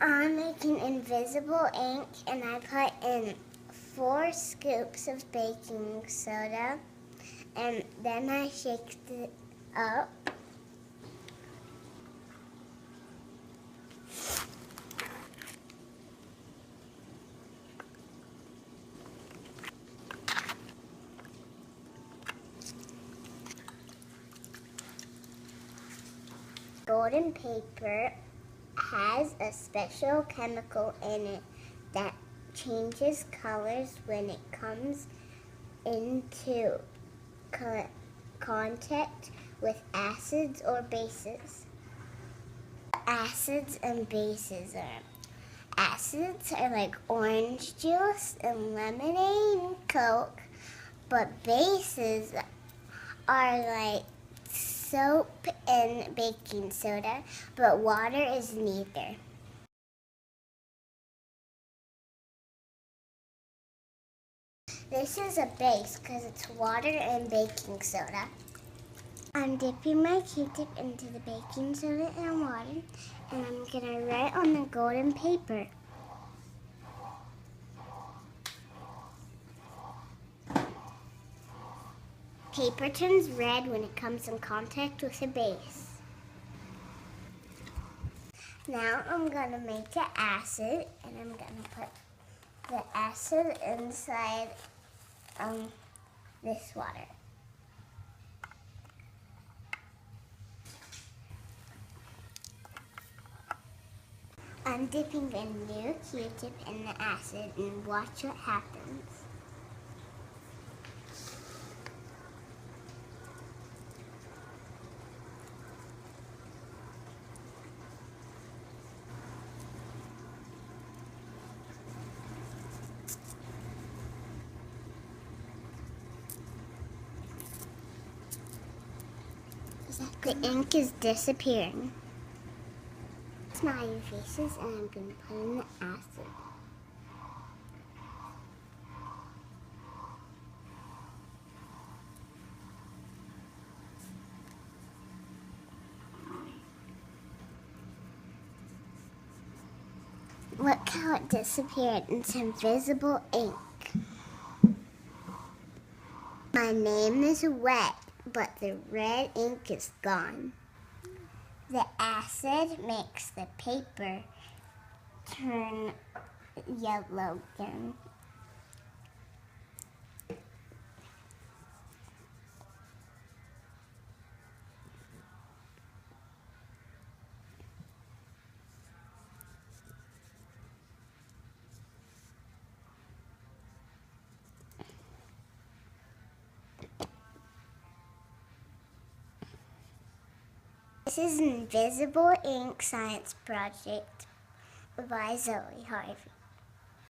I'm making invisible ink, and I put in 4 scoops of baking soda, and then I shaked it up. Golden paper has a special chemical in it that changes colors when it comes into contact with acids or bases. Acids and bases are. Acids are like orange juice and lemonade and Coke, but bases are like soap and baking soda, but water is neither. This is a base because it's water and baking soda. I'm dipping my Q-tip into the baking soda and water, and I'm gonna write on the golden paper. Paper turns red when it comes in contact with a base. Now I'm gonna make an acid, and I'm gonna put the acid inside this water. I'm dipping the new Q-tip in the acid and watch what happens. The ink is disappearing. Smile your faces, and I'm going to put in the acid. Look how it disappeared into invisible ink. My name is wet, but the red ink is gone. The acid makes the paper turn yellow again. This is an invisible ink science project by Zoe Harvey.